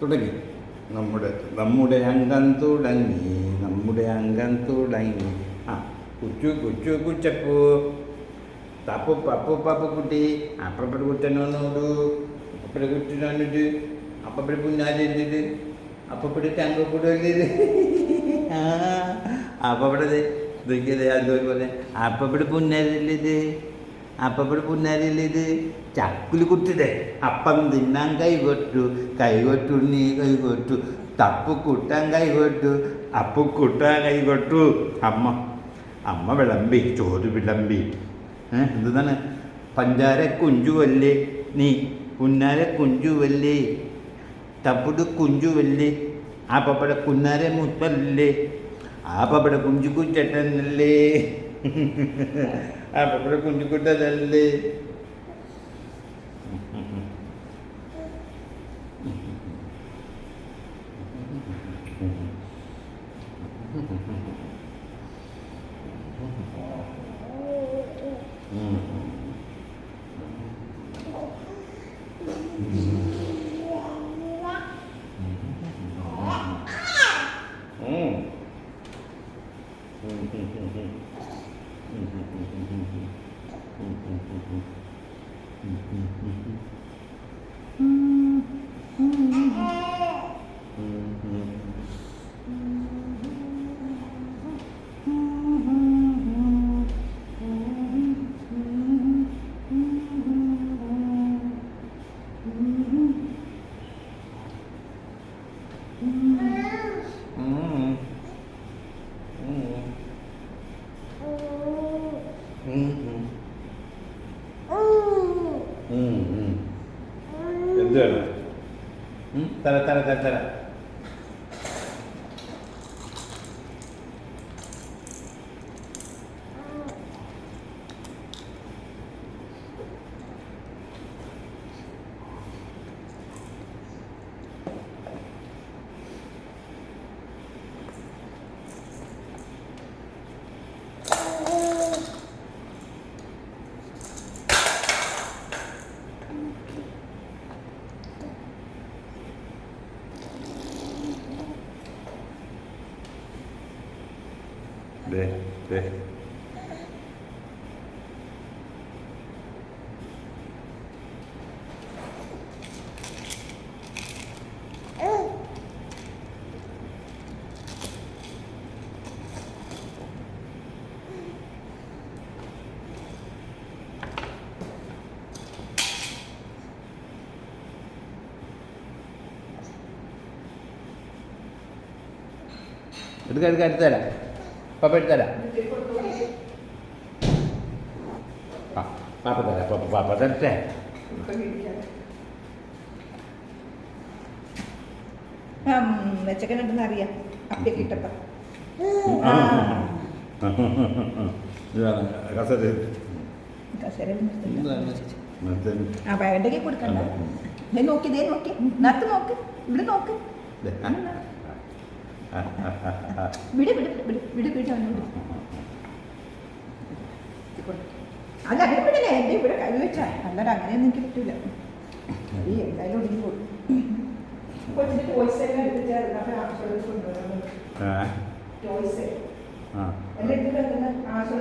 തുടങ്ങി. നമ്മുടെ നമ്മുടെ അംഗം തുടങ്ങി, നമ്മുടെ അംഗം തുടങ്ങി. ആ കുച്ചു കുച്ചു കുച്ചപ്പൂ, തപ്പു പപ്പു പപ്പു കുട്ടി, അപ്പപ്പടി കുട്ടനോട് അപ്പപ്പടി കുട്ടനോട്ട് അപ്പപ്പടി പുന്നാലിട്ട് അപ്പപ്പടി തങ്കക്കൂടല്ലേത് അപ്പപ്പടത് ഇതൊക്കെ അതുപോലെ അപ്പപ്പടി പുന്നാരില്ലേത്, അപ്പപ്പടി പുന്നാരില്ലേത്. ചക്കുല് കുട്ടിടെ അപ്പം തിന്നാൻ കൈകൊട്ടു, കൈകൊട്ടു നീ കൈകൊട്ടു, തപ്പു കൂട്ടാൻ കൈകൊട്ടു, അപ്പു കൂട്ടാൻ കൈകൊട്ടു. അമ്മ അമ്മ വിളമ്പി, ചോറ് വിളമ്പി. എന്താണ്? പഞ്ചാര കുഞ്ചുവല്ലേ നീ, പുന്നാര കുഞ്ചുവല്ലേ, തപ്പുട് കുഞ്ചുവല്ലേ, ആ പപ്പട കുന്നാര മുത്തല്ലേ, ആ പപ്പട കുഞ്ചുക്കുച്ചട്ടനല്ലേ, ആ പപ്പട കുഞ്ചുക്കുട്ടനല്ലേ. എന്താണ്? തര തര തര തര ദേ ദേ എടുക്കാൻ എടുത്തരാം, പപ്പ എടുത്തരാം, പാപ്പ തരാം, പാപ്പ തരട്ടെ. വെച്ചക്കനുണ്ടെന്ന് അറിയാം, അപ്പയൊക്കെ ഇട്ടപ്പ ആ വേണ്ടെങ്കിൽ കൊടുക്കണ്ട. നോക്കി ദേ നോക്കി നത്ത് നോക്ക്, ഇവിടെ നോക്ക്, വിട് വിട് വിട് വിട് വിട് വിട്. അല്ല അങ്ങനെ വിടല്ലേ, എൻ്റെ ഇവിടെ കൈ വെച്ചാ അല്ലാതെ അങ്ങനെയൊന്നും എനിക്ക് പറ്റൂല. എന്തായാലും ഒടുങ്ങി കൊടുക്കും. ടോയ്സ് എല്ലാം എടുത്തിട്ട് കൊണ്ടുവരാൻ ടോയ്സ് എല്ലാം എടുത്തിട്ട് ആവശ്യം